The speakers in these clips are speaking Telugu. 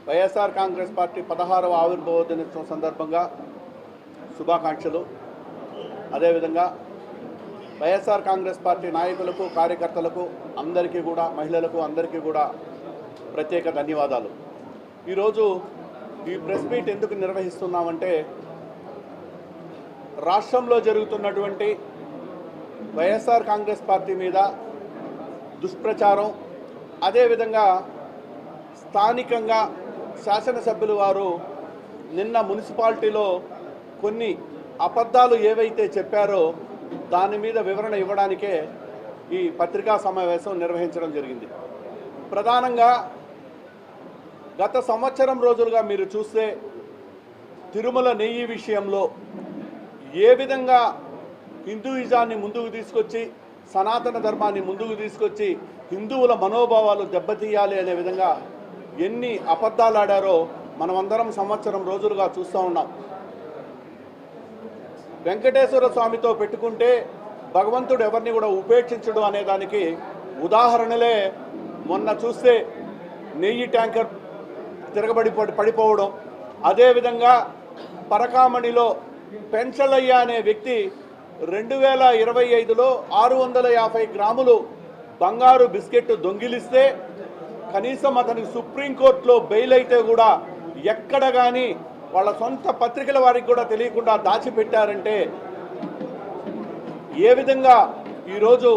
వైఎస్ఆర్ కాంగ్రెస్ పార్టీ 16వ ఆవిర్భావ దినోత్సవం సందర్భంగా శుభాకాంక్షలు. అదేవిధంగా వైఎస్ఆర్ కాంగ్రెస్ పార్టీ నాయకులకు, కార్యకర్తలకు అందరికీ కూడా, మహిళలకు అందరికీ కూడా ప్రత్యేక ధన్యవాదాలు. ఈరోజు ఈ ప్రెస్ మీట్ ఎందుకు నిర్వహిస్తున్నామంటే, రాష్ట్రంలో జరుగుతున్నటువంటి వైఎస్ఆర్ కాంగ్రెస్ పార్టీ మీద దుష్ప్రచారం, అదేవిధంగా స్థానికంగా శాసనసభ్యులు వారు నిన్న మున్సిపాలిటీలో కొన్ని అబద్ధాలు ఏవైతే చెప్పారో దాని మీద వివరణ ఇవ్వడానికే ఈ పత్రికా సమావేశం నిర్వహించడం జరిగింది. ప్రధానంగా గత సంవత్సరం రోజులుగా మీరు చూస్తే తిరుమల నెయ్యి విషయంలో ఏ విధంగా హిందూయిజాన్ని ముందుకు తీసుకొచ్చి, సనాతన ధర్మాన్ని ముందుకు తీసుకొచ్చి హిందువుల మనోభావాలు దెబ్బతీయాలి అనే విధంగా ఎన్ని అబద్ధాలు ఆడారో మనమందరం సంవత్సరం రోజులుగా చూస్తూ ఉన్నాం. వెంకటేశ్వర స్వామితో పెట్టుకుంటే భగవంతుడు ఎవరిని కూడా ఉపేక్షించడు అనే దానికి ఉదాహరణలే మొన్న చూస్తే నెయ్యి ట్యాంకర్ పడిపోవడం, అదేవిధంగా పరకామణిలో పెంచలయ్య అనే వ్యక్తి 2025లో 650 గ్రాములు బంగారు బిస్కెట్ దొంగిలిస్తే కనీసం అతనికి సుప్రీంకోర్టులో బెయిల్ అయితే కూడా ఎక్కడ కానీ వాళ్ళ సొంత పత్రికల వారికి కూడా తెలియకుండా దాచిపెట్టారంటే ఏ విధంగా ఈరోజు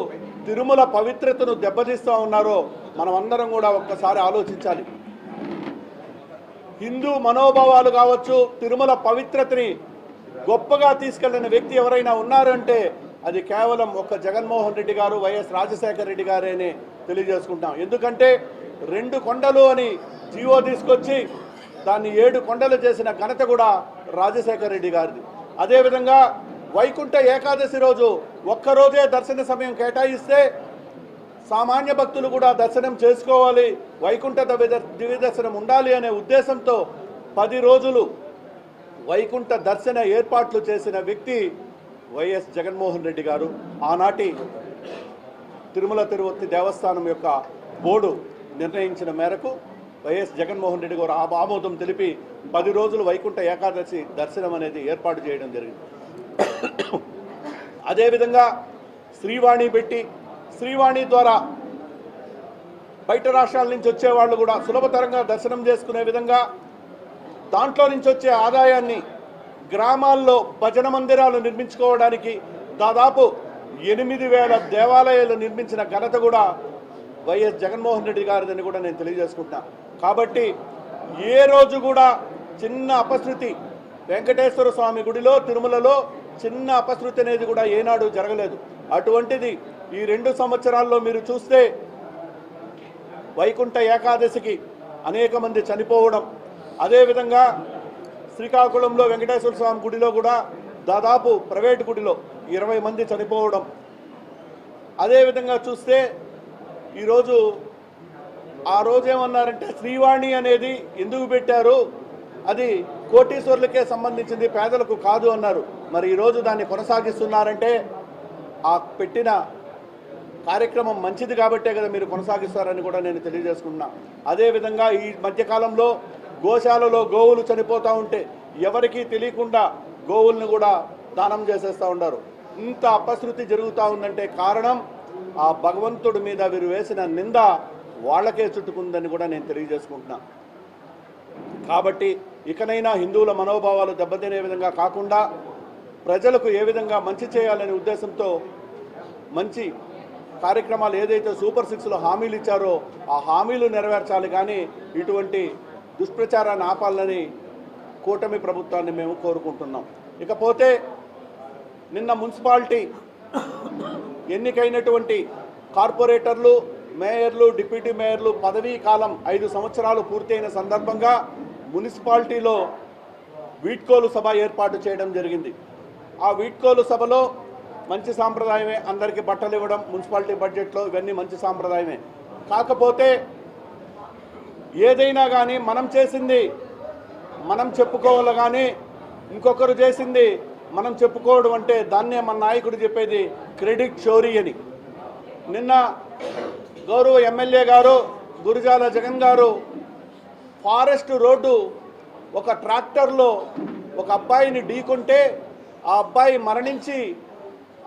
తిరుమల పవిత్రతను దెబ్బతీస్తూ ఉన్నారో మనం అందరం కూడా ఒక్కసారి ఆలోచించాలి. హిందూ మనోభావాలు కావచ్చు, తిరుమల పవిత్రతని గొప్పగా తీసుకెళ్లిన వ్యక్తి ఎవరైనా ఉన్నారంటే అది కేవలం ఒక జగన్మోహన్ రెడ్డి గారు, వైఎస్ రాజశేఖర రెడ్డి గారేనే తెలియజేసుకుంటాం. ఎందుకంటే 2 కొండలు అని జీవో తీసుకొచ్చి దాన్ని 7 కొండలు చేసిన ఘనత కూడా రాజశేఖర రెడ్డి గారిది. అదేవిధంగా వైకుంఠ ఏకాదశి రోజు ఒక్కరోజే దర్శన సమయం కేటాయిస్తే సామాన్య భక్తులు కూడా దర్శనం చేసుకోవాలి, వైకుంఠ దివ్య దర్శనం ఉండాలి అనే ఉద్దేశంతో 10 రోజులు వైకుంఠ దర్శన ఏర్పాట్లు చేసిన వ్యక్తి వైఎస్ జగన్మోహన్ రెడ్డి గారు. ఆనాటి తిరుమల తిరుపతి దేవస్థానం యొక్క బోర్డు నిర్ణయించిన మేరకు వైఎస్ జగన్మోహన్ రెడ్డి గారు ఆమోదం తెలిపి 10 రోజులు వైకుంఠ ఏకాదశి దర్శనం అనేది ఏర్పాటు చేయడం జరిగింది. అదేవిధంగా శ్రీవాణి పెట్టి, శ్రీవాణి ద్వారా బయట రాష్ట్రాల నుంచి వచ్చేవాళ్ళు కూడా సులభతరంగా దర్శనం చేసుకునే విధంగా దాంట్లో నుంచి వచ్చే ఆదాయాన్ని గ్రామాల్లో భజన మందిరాలు నిర్మించుకోవడానికి దాదాపు 8,000 దేవాలయాలు నిర్మించిన ఘనత కూడా వైఎస్ జగన్మోహన్ రెడ్డి గారిదని కూడా నేను తెలియజేసుకుంటున్నా. కాబట్టి ఏ రోజు కూడా చిన్న అపశృతి, వెంకటేశ్వర స్వామి గుడిలో తిరుమలలో చిన్న అపశృతి అనేది కూడా ఏనాడు జరగలేదు. అటువంటిది ఈ 2 సంవత్సరాల్లో మీరు చూస్తే వైకుంఠ ఏకాదశికి అనేక మంది చనిపోవడం, అదేవిధంగా శ్రీకాకుళంలో వెంకటేశ్వర స్వామి గుడిలో కూడా దాదాపు ప్రైవేటు గుడిలో 20 మంది చనిపోవడం, అదేవిధంగా చూస్తే ఈరోజు ఆ రోజు ఏమన్నారంటే శ్రీవాణి అనేది ఎందుకు పెట్టారు, అది కోటీశ్వరులకే సంబంధించింది, పేదలకు కాదు అన్నారు. మరి ఈరోజు దాన్ని కొనసాగిస్తున్నారంటే ఆ పెట్టిన కార్యక్రమం మంచిది కాబట్టే కదా మీరు కొనసాగిస్తారని కూడా నేను తెలియజేసుకున్నా. అదేవిధంగా ఈ మధ్యకాలంలో గోశాలలో గోవులు చనిపోతూ ఉంటే ఎవరికీ తెలియకుండా గోవుల్ని కూడా దానం చేసేస్తూ ఉన్నారు. ఇంత అపశృతి జరుగుతూ ఉందంటే కారణం ఆ భగవంతుడి మీద వీరు వేసిన నింద వాళ్ళకే చుట్టుకుందని కూడా నేను తెలియజేసుకుంటున్నా. కాబట్టి ఇకనైనా హిందువుల మనోభావాలు దెబ్బతినే విధంగా కాకుండా ప్రజలకు ఏ విధంగా మంచి చేయాలనే ఉద్దేశంతో మంచి కార్యక్రమాలు ఏదైతే సూపర్ 6లో హామీలు ఇచ్చారో ఆ హామీలు నెరవేర్చాలి, కానీ ఇటువంటి దుష్ప్రచారాన్ని ఆపాలని కూటమి ప్రభుత్వాన్ని మేము కోరుకుంటున్నాం. ఇకపోతే నిన్న మున్సిపాలిటీ ఎన్నికైనటువంటి కార్పొరేటర్లు, మేయర్లు, డిప్యూటీ మేయర్లు పదవీ కాలం 5 సంవత్సరాలు పూర్తయిన సందర్భంగా మున్సిపాలిటీలో వీడ్కోలు సభ ఏర్పాటు చేయడం జరిగింది. ఆ వీడ్కోలు సభలో మంచి సాంప్రదాయమే, అందరికీ బట్టలు ఇవ్వడం మున్సిపాలిటీ బడ్జెట్లో ఇవన్నీ మంచి సాంప్రదాయమే. కాకపోతే ఏదైనా కానీ మనం చేసింది మనం చెప్పుకోవాలి, కానీ ఇంకొకరు చేసింది మనం చెప్పుకోవడం అంటే దాన్నే మన నాయకుడు చెప్పేది క్రెడిట్ చోరీ అని. నిన్న గౌరవ ఎమ్మెల్యే గారు గురుజాల జగన్ గారు ఫారెస్ట్ రోడ్డు ఒక ట్రాక్టర్లో ఒక అబ్బాయిని ఢీకొంటే ఆ అబ్బాయి మరణించి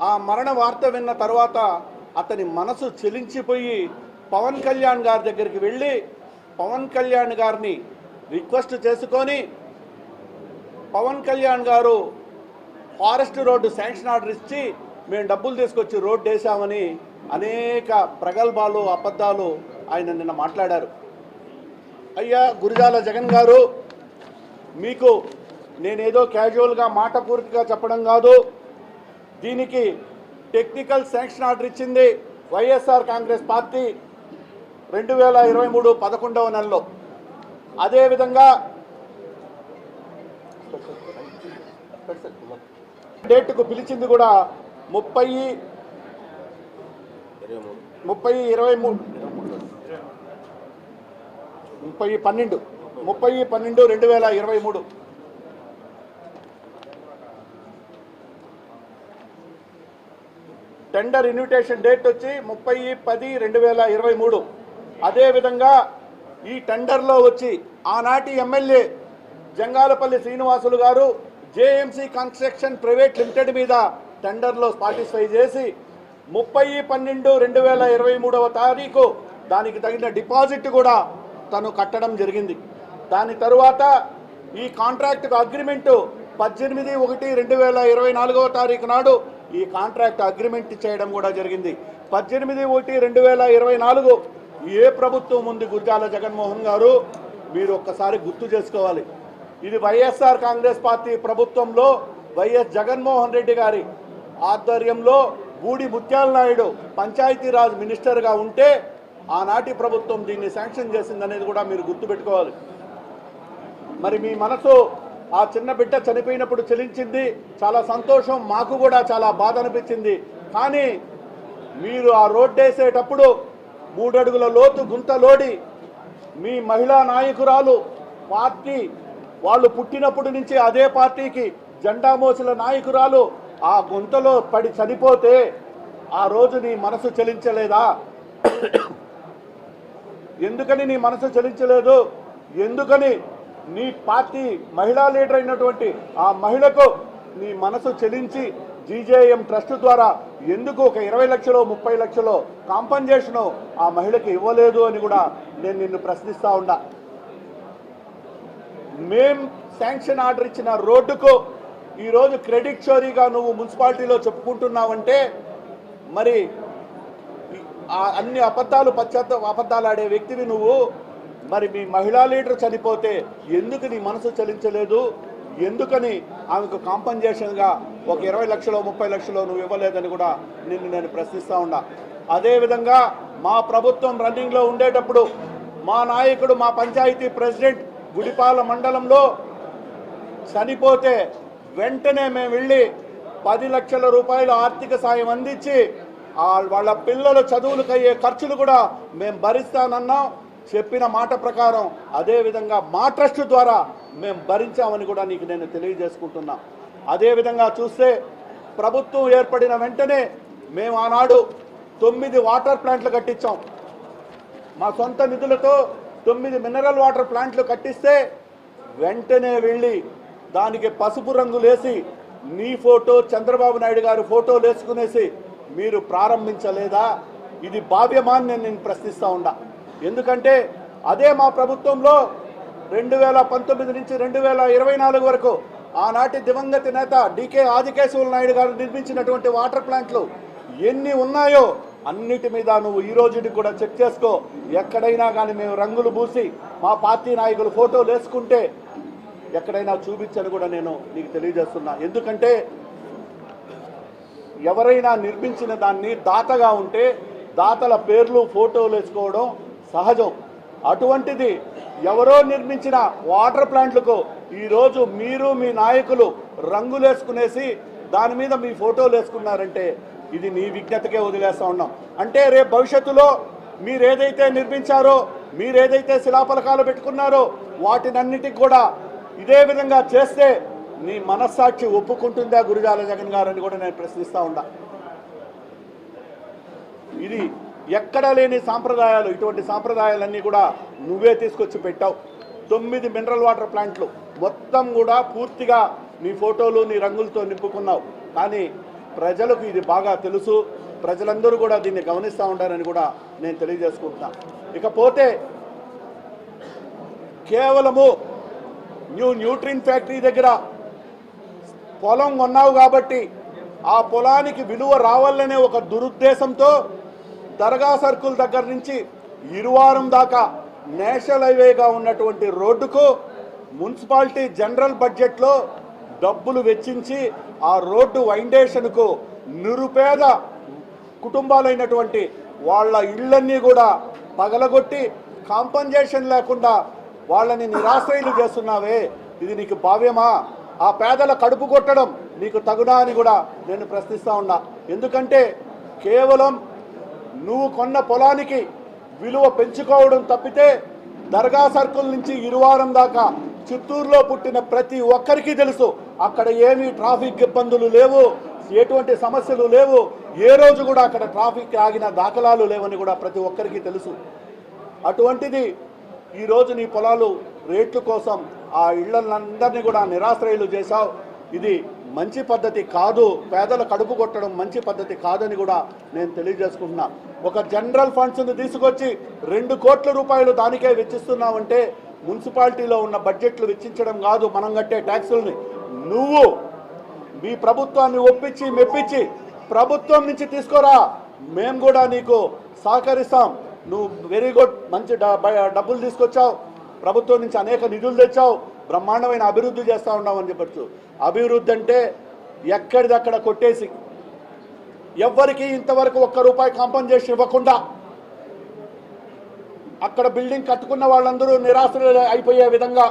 ఆ మరణ వార్త విన్న తర్వాత అతని మనసు చెలించిపోయి పవన్ కళ్యాణ్ గారి దగ్గరికి వెళ్ళి పవన్ కళ్యాణ్ గారిని రిక్వెస్ట్ చేసుకొని పవన్ కళ్యాణ్ గారు ఫారెస్ట్ రోడ్డు శాంక్షన్ ఆర్డర్ ఇచ్చి మేము డబ్బులు తీసుకొచ్చి రోడ్డు వేసామని అనేక ప్రగల్భాలు అబద్ధాలు ఆయన నిన్న మాట్లాడారు. అయ్యా గురిజాల జగన్ గారు, మీకు నేనేదో క్యాజువల్గా మాట పూర్తిగా చెప్పడం కాదు, దీనికి టెక్నికల్ శాంక్షన్ ఆర్డర్ ఇచ్చింది వైఎస్ఆర్ కాంగ్రెస్ పార్టీ 2023 11వ నెలలో. అదేవిధంగా డేట్కు పిలిచింది కూడా 30/12/2023 టెండర్ ఇన్విటేషన్ డేట్ వచ్చి 30/10/2023. అదేవిధంగా ఈ టెండర్లో వచ్చి ఆనాటి ఎమ్మెల్యే జంగాలపల్లి శ్రీనివాసులు గారు జేఎంసీ కన్స్ట్రక్షన్ ప్రైవేట్ లిమిటెడ్ మీద టెండర్లో పార్టిసిపై చేసి 30/12/2023 తారీఖు దానికి తగిన డిపాజిట్ కూడా తను కట్టడం జరిగింది. దాని తరువాత ఈ కాంట్రాక్ట్ అగ్రిమెంటు 18/1/2024 తారీఖు నాడు ఈ కాంట్రాక్ట్ అగ్రిమెంట్ చేయడం కూడా జరిగింది. 18/1/2024 ఏ ప్రభుత్వం ఉంది గురిజాల జగన్మోహన్ గారు, మీరు ఒక్కసారి గుర్తు చేసుకోవాలి. ఇది వైఎస్ఆర్ కాంగ్రెస్ పార్టీ ప్రభుత్వంలో వైఎస్ జగన్మోహన్ రెడ్డి గారి ఆధ్వర్యంలో బూడి ముత్యాల నాయుడు పంచాయతీరాజ్ మినిస్టర్గా ఉంటే ఆనాటి ప్రభుత్వం దీన్ని శాంక్షన్ చేసిందనేది కూడా మీరు గుర్తుపెట్టుకోవాలి. మరి మీ మనసు ఆ చిన్న బిడ్డ చనిపోయినప్పుడు చెలించింది, చాలా సంతోషం, మాకు కూడా చాలా బాధ అనిపించింది. కానీ మీరు ఆ రోడ్డు వేసేటప్పుడు 3 అడుగుల లోతు గుంతలోడి మీ మహిళా నాయకురాలు పార్టీ వాళ్ళు పుట్టినప్పటి నుంచి అదే పార్టీకి జెండా మోసిన నాయకురాలు ఆ గుంతలో పడి చనిపోతే ఆ రోజు నీ మనసు చలించలేదా? ఎందుకని నీ మనసు చలించలేదు? ఎందుకని నీ పార్టీ మహిళా లీడర్ అయినటువంటి ఆ మహిళకు నీ మనసు చెలించి జీజేఎం ట్రస్ట్ ద్వారా ఎందుకు ఒక 20 లక్షలు 30 లక్షలు కాంపన్సేషను ఆ మహిళకి ఇవ్వలేదు అని కూడా నేను నిన్ను ప్రశ్నిస్తా ఉన్నా. మేం శాంక్షన్ ఆర్డర్ ఇచ్చిన రోడ్డుకు ఈరోజు క్రెడిట్ చోరీగా నువ్వు మున్సిపాలిటీలో చెప్పుకుంటున్నావంటే మరి అన్ని అబద్ధాలు ఆడే వ్యక్తివి నువ్వు. మరి మీ మహిళా లీడర్ చనిపోతే ఎందుకు నీ మనసు చలించలేదు? ఎందుకని ఆమెకు కాంపన్సేషన్గా ఒక 20 లక్షలు 30 లక్షలు నువ్వు ఇవ్వలేదని కూడా నేను ప్రశ్నిస్తూ ఉన్నా. అదేవిధంగా మా ప్రభుత్వం రన్నింగ్లో ఉండేటప్పుడు మా నాయకుడు మా పంచాయతీ ప్రెసిడెంట్ గుడిపాల మండలంలో చనిపోతే వెంటనే మేము వెళ్ళి 10 లక్షల రూపాయల ఆర్థిక సాయం అందించి వాళ్ళ పిల్లల చదువులకు అయ్యే ఖర్చులు కూడా మేము భరిస్తానన్నాం. చెప్పిన మాట ప్రకారం అదేవిధంగా మా ట్రస్ట్ ద్వారా మేము భరించామని కూడా నీకు నేను తెలియజేసుకుంటున్నా. అదేవిధంగా చూస్తే ప్రభుత్వం ఏర్పడిన వెంటనే మేము ఆనాడు 9 వాటర్ ప్లాంట్లు కట్టించాం. మా సొంత నిధులతో 9 మినరల్ వాటర్ ప్లాంట్లు కట్టిస్తే వెంటనే వెళ్ళి దానికి పసుపు రంగులేసి నీ ఫోటో చంద్రబాబు నాయుడు గారి ఫోటోలు వేసుకునేసి మీరు ప్రారంభించలేదా? ఇది భావ్యమాన్ని నేను ప్రశ్నిస్తూ ఉన్నా. ఎందుకంటే అదే మా ప్రభుత్వంలో 2019 నుంచి 2024 వరకు ఆనాటి దివంగత నేత డికే ఆదికేశవులు నాయుడు గారు నిర్మించినటువంటి వాటర్ ప్లాంట్లు ఎన్ని ఉన్నాయో అన్నిటి మీద నువ్వు ఈ రోజుకి కూడా చెక్ చేసుకో. ఎక్కడైనా కానీ మేము రంగులు పూసి మా పార్టీ నాయకులు ఫోటోలు వేసుకుంటే ఎక్కడైనా చూపించని కూడా నేను నీకు తెలియజేస్తున్నా. ఎందుకంటే ఎవరైనా నిర్మించిన దాన్ని దాతగా ఉంటే దాతల పేర్లు ఫోటోలు వేసుకోవడం సహజం. అటువంటిది ఎవరో నిర్మించిన వాటర్ ప్లాంట్లకు ఈరోజు మీరు మీ నాయకులు రంగులు వేసుకునేసి దాని మీద మీ ఫోటోలు వేసుకున్నారంటే ఇది నీ విజ్ఞతకే వదిలేస్తూ ఉన్నాం. అంటే రేపు భవిష్యత్తులో మీరేదైతే నిర్మించారో మీరేదైతే శిలాఫలకాలు పెట్టుకున్నారో వాటినన్నిటికి కూడా ఇదే విధంగా చేస్తే నీ మనస్సాక్షి ఒప్పుకుంటుందా గురిజాల జగన్ గారు అని కూడా నేను ప్రశ్నిస్తూ ఉన్నా. ఇది ఎక్కడ లేని సాంప్రదాయాలు, ఇటువంటి సాంప్రదాయాలన్నీ కూడా నువ్వే తీసుకొచ్చి పెట్టావు. 9 మినరల్ వాటర్ ప్లాంట్లు మొత్తం కూడా పూర్తిగా నీ ఫోటోలు నీ రంగులతో నింపుకున్నావు. కానీ ప్రజలకు ఇది బాగా తెలుసు, ప్రజలందరూ కూడా దీన్ని గమనిస్తూ ఉంటారని కూడా నేను తెలియజేసుకుంటున్నాను. ఇకపోతే కేవలము న్యూట్రిన్ ఫ్యాక్టరీ దగ్గర పొలం కొన్నావు కాబట్టి ఆ పొలానికి విలువ రావాలనే ఒక దురుద్దేశంతో దర్గా సర్కిల్ దగ్గర నుంచి ఇరువారం దాకా నేషనల్ హైవేగా ఉన్నటువంటి రోడ్డుకు మున్సిపాలిటీ జనరల్ బడ్జెట్లో డబ్బులు వెచ్చించి ఆ రోడ్డు వైండేషన్కు నిరుపేద కుటుంబాలైనటువంటి వాళ్ళ ఇళ్ళన్నీ కూడా పగలగొట్టి కాంపన్సేషన్ లేకుండా వాళ్ళని నిరాశ్రయులు చేస్తున్నావే, ఇది నీకు భావ్యమా? ఆ పేదల కడుపు కొట్టడం నీకు తగునా అని కూడా నేను ప్రశ్నిస్తూ ఉన్నా. ఎందుకంటే కేవలం నువ్వు కొన్న పొలానికి విలువ పెంచుకోవడం తప్పితే దర్గా సర్కిల్ నుంచి ఇరువారం దాకా చిత్తూరులో పుట్టిన ప్రతి ఒక్కరికి తెలుసు అక్కడ ఏమీ ట్రాఫిక్ ఇబ్బందులు లేవు, ఎటువంటి సమస్యలు లేవు, ఏ రోజు కూడా అక్కడ ట్రాఫిక్ ఆగిన దాఖలాలు లేవని కూడా ప్రతి ఒక్కరికి తెలుసు. అటువంటిది ఈరోజు నీ పొలాలు రేట్ల కోసం ఆ ఇళ్లందరినీ కూడా నిరాశ్రయులు చేశావు. ఇది మంచి పద్ధతి కాదు, పేదల కడుపు కొట్టడం మంచి పద్ధతి కాదని కూడా నేను తెలియజేసుకుంటున్నా. ఒక జనరల్ ఫండ్స్ని తీసుకొచ్చి 2 కోట్ల రూపాయలు దానికే వెచ్చిస్తున్నావంటే మున్సిపాలిటీలో ఉన్న బడ్జెట్లు వెచ్చించడం కాదు, మనం కట్టే ట్యాక్సుల్ని నువ్వు మీ ప్రభుత్వాన్ని ఒప్పించి మెప్పించి ప్రభుత్వం నుంచి తీసుకోరా, మేము కూడా నీకు సహకరిస్తాం. నువ్వు వెరీ గుడ్, మంచి డబ్బులు తీసుకొచ్చావు, ప్రభుత్వం నుంచి అనేక నిధులు తెచ్చావు, బ్రహ్మాండమైన అభివృద్ధి చేస్తూ ఉన్నావు అని చెప్పచ్చు. అభివృద్ధి అంటే ఎక్కడిదక్కడ కొట్టేసి ఎవ్వరికి ఇంతవరకు ₹1 కాంపన్సేషన్ ఇవ్వకుండా అక్కడ బిల్డింగ్ కట్టుకున్న వాళ్ళందరూ నిరాశ్రయులు అయిపోయే విధంగా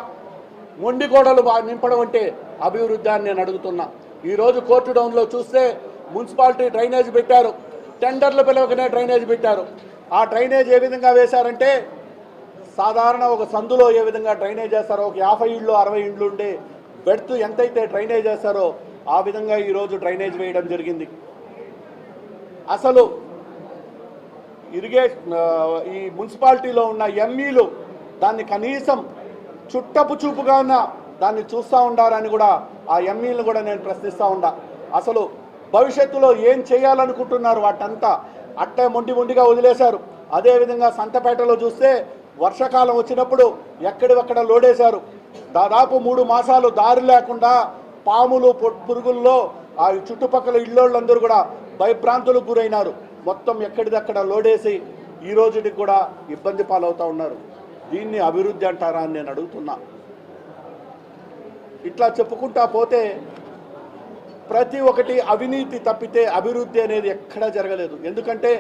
మొండి గోడలు నింపడం అంటే అభివృద్ధి అని నేను అడుగుతున్నా. ఈరోజు కోర్టు డౌన్లో చూస్తే మున్సిపాలిటీ డ్రైనేజ్ పెట్టారు, టెండర్లు పిలవకనే డ్రైనేజ్ పెట్టారు. ఆ డ్రైనేజ్ ఏ విధంగా వేశారంటే సాధారణ ఒక సందులో ఏ విధంగా డ్రైనేజ్ చేస్తారో, ఒక 50 ఇళ్ళు 60 ఇండ్లు ఉండే బెడ్త్ ఎంతైతే డ్రైనేజ్ చేస్తారో ఆ విధంగా ఈరోజు డ్రైనేజ్ వేయడం జరిగింది. అసలు ఈ మున్సిపాలిటీలో ఉన్న ఎంఈలు దాన్ని కనీసం చుట్టపు చూపుగా ఉన్న దాన్ని చూస్తూ ఉండాలని కూడా ఆ ఎంఈలను కూడా నేను ప్రశ్నిస్తూ ఉండా. అసలు భవిష్యత్తులో ఏం చేయాలనుకుంటున్నారు వాటంతా అట్టే మొండిగా వదిలేశారు. అదేవిధంగా సంతపేటలో చూస్తే వర్షాకాలం వచ్చినప్పుడు ఎక్కడివక్కడ లోడేశారు. దాదాపు 3 మాసాలు దారి లేకుండా పాములు పురుగుల్లో ఆ చుట్టుపక్కల ఇళ్ళోళ్ళందరూ కూడా భయభ్రాంతులకు గురైనారు. మొత్తం ఎక్కడిదక్కడ లోడేసి ఈ రోజుకి కూడా ఇబ్బంది పాలవుతూ ఉన్నారు. దీన్ని అభివృద్ధి అంటారా అని నేను అడుగుతున్నా. ఇట్లా చెప్పుకుంటా పోతే ప్రతి ఒక్కటి అవినీతి తప్పితే అభివృద్ధి అనేది ఎక్కడా జరగలేదు. ఎందుకంటే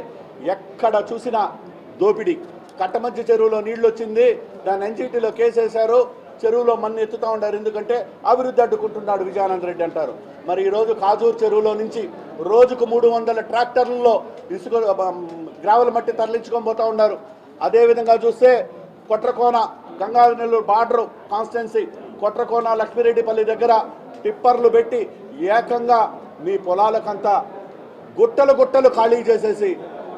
ఎక్కడ చూసినా దోపిడీ. కట్టమంచి చెరువులో నీళ్ళు వచ్చింది, దాని ఎన్జిటీలో కేసేశారు, చెరువులో మన్ను ఎత్తుతూ ఉంటారు. ఎందుకంటే అభివృద్ధి అడ్డుకుంటున్నాడు విజయానంద రెడ్డి అంటారు. మరి ఈరోజు కాజూరు చెరువులో నుంచి రోజుకు 300 ట్రాక్టర్లలో ఇసుక గ్రావెల్ మట్టి తరలించుకొని పోతూ ఉన్నారు. అదేవిధంగా చూస్తే కొట్రకోన గంగానెల్లూరు బార్డర్ కాన్స్టిట్యున్సీ కొట్రకోన లక్ష్మీరెడ్డిపల్లి దగ్గర టిప్పర్లు పెట్టి ఏకంగా మీ పొలాలకంతా గుట్టలు ఖాళీ చేసేసి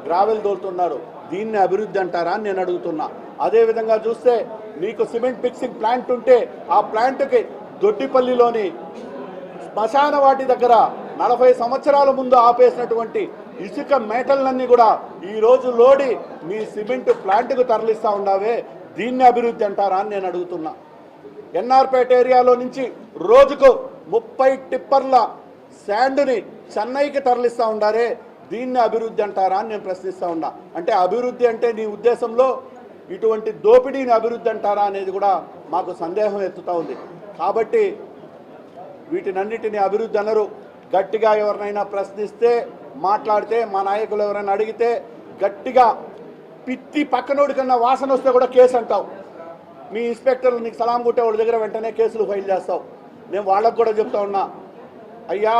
గ్రావెల్ దోలుతున్నారు. దీన్ని అభివృద్ధి అంటారా అని నేను అడుగుతున్నా. అదేవిధంగా చూస్తే నీకు సిమెంట్ మిక్సింగ్ ప్లాంట్ ఉంటే ఆ ప్లాంట్కి దొడ్డిపల్లిలోని శ్మశాన వాటి దగ్గర 40 సంవత్సరాల ముందు ఆపేసినటువంటి ఇసుక మేటలన్నీ కూడా ఈరోజు లోడి మీ సిమెంట్ ప్లాంట్కు తరలిస్తూ ఉన్నావే, దీన్ని అభివృద్ధి అంటారా అని నేను అడుగుతున్నా. ఎన్ఆర్పేట ఏరియాలో నుంచి రోజుకు 30 టిప్పర్ల శాండ్ని చెన్నైకి తరలిస్తూ ఉండారే, దీన్ని అభివృద్ధి అంటారా అని నేను ప్రశ్నిస్తూ ఉన్నా. అంటే అభివృద్ధి అంటే నీ ఉద్దేశంలో ఇటువంటి దోపిడీని అభివృద్ధి అంటారా అనేది కూడా మాకు సందేహం ఎత్తుతూ ఉంది. కాబట్టి వీటినన్నిటిని అభివృద్ధి అనరు. గట్టిగా ఎవరినైనా ప్రశ్నిస్తే మాట్లాడితే మా నాయకులు ఎవరైనా అడిగితే గట్టిగా పిత్తి పక్కనోడి కన్నా వాసన వస్తే కూడా కేసు అంటావు. మీ ఇన్స్పెక్టర్లు నీకు సలాం కొట్టే వాళ్ళ దగ్గర వెంటనే కేసులు ఫైల్ చేస్తావు. నేను వాళ్ళకు కూడా చెప్తా ఉన్నా, అయ్యా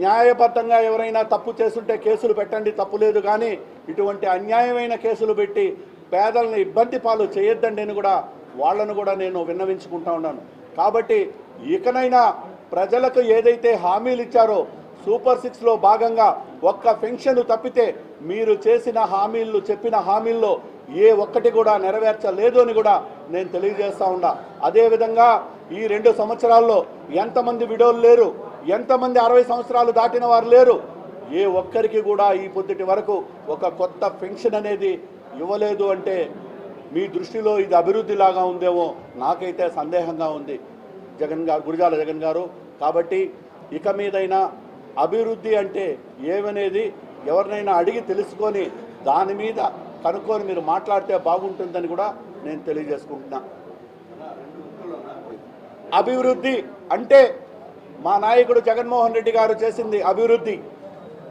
న్యాయబద్ధంగా ఎవరైనా తప్పు చేస్తుంటే కేసులు పెట్టండి, తప్పు లేదు. కానీ ఇటువంటి అన్యాయమైన కేసులు పెట్టి పేదలను ఇబ్బంది పాలు చేయొద్దండి అని కూడా వాళ్ళను కూడా నేను విన్నవించుకుంటా ఉన్నాను. కాబట్టి ఇకనైనా ప్రజలకు ఏదైతే హామీలు ఇచ్చారో సూపర్ 6లో భాగంగా ఒక్క పెన్షన్ తప్పితే మీరు చేసిన హామీలు చెప్పిన హామీల్లో ఏ ఒక్కటి కూడా నెరవేర్చలేదు అని కూడా నేను తెలియజేస్తా ఉన్నా. అదేవిధంగా ఈ 2 సంవత్సరాల్లో ఎంతమంది విడోలు లేరు, ఎంతమంది 60 సంవత్సరాలు దాటిన వారు లేరు, ఏ ఒక్కరికి కూడా ఈ పొద్దుటి వరకు ఒక కొత్త పెన్షన్ అనేది ఇవ్వలేదు అంటే మీ దృష్టిలో ఇది అభివృద్ధిలాగా ఉందేమో నాకైతే సందేహంగా ఉంది జగన్ గారు, గురజాల జగన్ గారు. కాబట్టి ఇక మీదైనా అభివృద్ధి అంటే ఏమనేది ఎవరినైనా అడిగి తెలుసుకొని దాని మీద కనుక్కొని మీరు మాట్లాడితే బాగుంటుందని కూడా నేను తెలియజేసుకుంటున్నా. అభివృద్ధి అంటే మా నాయకుడు జగన్మోహన్ రెడ్డి గారు చేసింది అభివృద్ధి.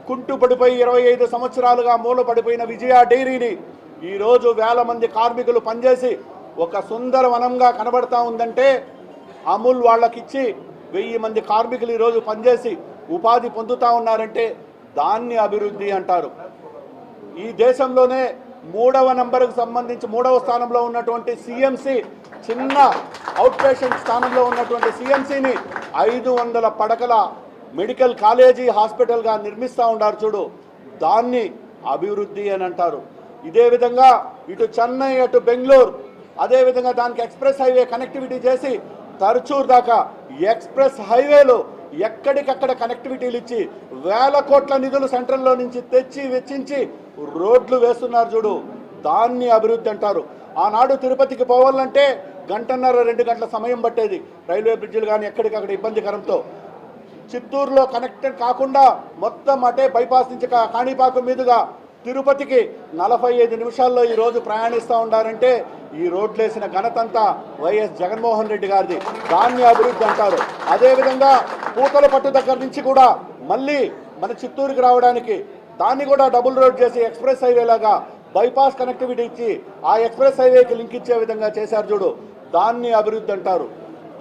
కుంటుపడిపోయి 25 సంవత్సరాలుగా మూలపడిపోయిన విజయ డైరీని ఈరోజు వేల మంది కార్మికులు పనిచేసి ఒక సుందరవనంగా కనబడతా ఉందంటే అమూల్ వాళ్ళకిచ్చి 1000 మంది కార్మికులు ఈరోజు పనిచేసి ఉపాధి పొందుతూ ఉన్నారంటే దాన్ని అభివృద్ధి అంటారు. ఈ దేశంలోనే 3వ నంబర్కు సంబంధించి 3వ స్థానంలో ఉన్నటువంటి సిఎంసి, చిన్న అవుట్ పేషెంట్ స్థానంలో ఉన్నటువంటి సిఎంసిని 500 పడకల మెడికల్ కాలేజీ హాస్పిటల్గా నిర్మిస్తూ ఉన్నారు చూడు, దాన్ని అభివృద్ధి అని అంటారు. ఇదే విధంగా ఇటు చెన్నై అటు బెంగళూరు, అదేవిధంగా దానికి ఎక్స్ప్రెస్ హైవే కనెక్టివిటీ చేసి తరచూరు దాకా ఎక్స్ప్రెస్ హైవేలు ఎక్కడికక్కడ కనెక్టివిటీలు ఇచ్చి వేల కోట్ల నిధులు సెంట్రల్లో నుంచి తెచ్చి వెచ్చించి రోడ్లు వేస్తున్నారు చూడు, దాన్ని అభివృద్ధి అంటారు. ఆనాడు తిరుపతికి పోవాలంటే 1.5-2 గంటల సమయం పట్టేది, రైల్వే బ్రిడ్జిలు కానీ ఎక్కడికక్కడ ఇబ్బందికరంతో. చిత్తూరులో కనెక్టెడ్ కాకుండా మొత్తం అటే బైపాస్ నుంచి కాణిపాకం మీదుగా తిరుపతికి 45 నిమిషాల్లో ఈరోజు ప్రయాణిస్తూ ఉన్నారంటే ఈ రోడ్లు వేసిన ఘనతంతా వైఎస్ జగన్మోహన్ రెడ్డి గారిది, దాన్ని అభివృద్ధి అంటారు. అదేవిధంగా పూతలపట్టు దగ్గర నుంచి కూడా మళ్ళీ మన చిత్తూరుకి రావడానికి దాన్ని కూడా డబుల్ రోడ్ చేసి ఎక్స్ప్రెస్ హైవే లాగా బైపాస్ కనెక్టివిటీ ఇచ్చి ఆ ఎక్స్ప్రెస్ హైవేకి లింక్ ఇచ్చే విధంగా చేశారు చూడు, దాన్ని అభివృద్ధి అంటారు.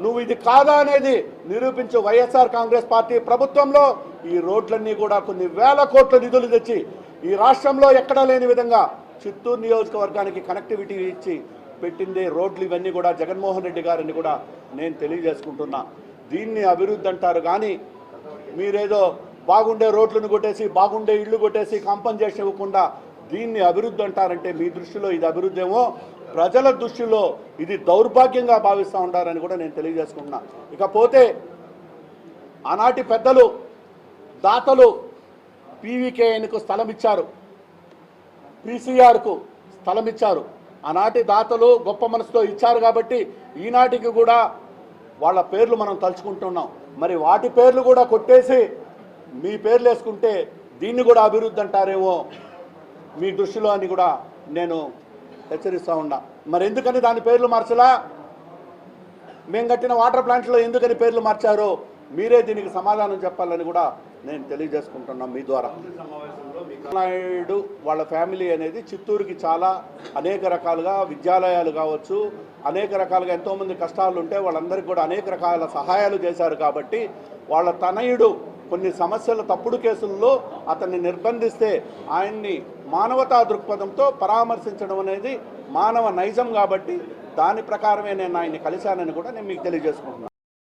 నువ్వు ఇది కాదా అనేది నిరూపించు. వైఎస్ఆర్ కాంగ్రెస్ పార్టీ ప్రభుత్వంలో ఈ రోడ్లన్నీ కూడా కొన్ని వేల కోట్ల నిధులు తెచ్చి ఈ రాష్ట్రంలో ఎక్కడా లేని విధంగా చిత్తూరు నియోజకవర్గానికి కనెక్టివిటీ ఇచ్చి పెట్టిందే రోడ్లు. ఇవన్నీ కూడా జగన్మోహన్ రెడ్డి గారిని కూడా నేను తెలియజేసుకుంటున్నా. దీన్ని అభివృద్ధి అంటారు. కానీ మీరేదో బాగుండే రోడ్లను కొట్టేసి బాగుండే ఇళ్ళు కొట్టేసి కాంపన్సేషన్ ఇవ్వకుండా దీన్ని అభివృద్ధి అంటారంటే మీ దృష్టిలో ఇది అభివృద్ధి ఏమో, ప్రజల దృష్టిలో ఇది దౌర్భాగ్యంగా భావిస్తూ ఉంటారని కూడా నేను తెలియజేసుకుంటున్నా. ఇకపోతే ఆనాటి పెద్దలు దాతలు పీవీకేఎన్కు స్థలం ఇచ్చారు, పీసీఆర్కు స్థలం ఇచ్చారు. ఆనాటి దాతలు గొప్ప మనసుతో ఇచ్చారు కాబట్టి ఈనాటికి కూడా వాళ్ళ పేర్లు మనం తలుచుకుంటున్నాం. మరి వాటి పేర్లు కూడా కొట్టేసి మీ పేర్లు వేసుకుంటే దీన్ని కూడా అభివృద్ధి అంటారేమో మీ దృష్టిలో అని కూడా నేను హెచ్చరిస్తూ ఉన్నా. మరి ఎందుకని దాని పేర్లు మార్చలా? మేము కట్టిన వాటర్ ప్లాంట్లో ఎందుకని పేర్లు మార్చారో మీరే దీనికి సమాధానం చెప్పాలని కూడా నేను తెలియజేసుకుంటున్నాం మీ ద్వారా. నాయుడు వాళ్ళ ఫ్యామిలీ అనేది చిత్తూరుకి చాలా అనేక రకాలుగా విద్యాలయాలు కావచ్చు, అనేక రకాలుగా ఎంతోమంది కష్టాలు ఉంటే వాళ్ళందరికీ కూడా అనేక రకాల సహాయాలు చేశారు. కాబట్టి వాళ్ళ తనయుడు కొన్ని సమస్యల తప్పుడు కేసుల్లో అతన్ని నిర్బంధిస్తే ఆయన్ని మానవతా దృక్పథంతో పరామర్శించడం అనేది మానవ నైజం. కాబట్టి దాని ప్రకారమే నేను ఆయన్ని కలిశానని కూడా నేను మీకు తెలియజేసుకుంటున్నాను.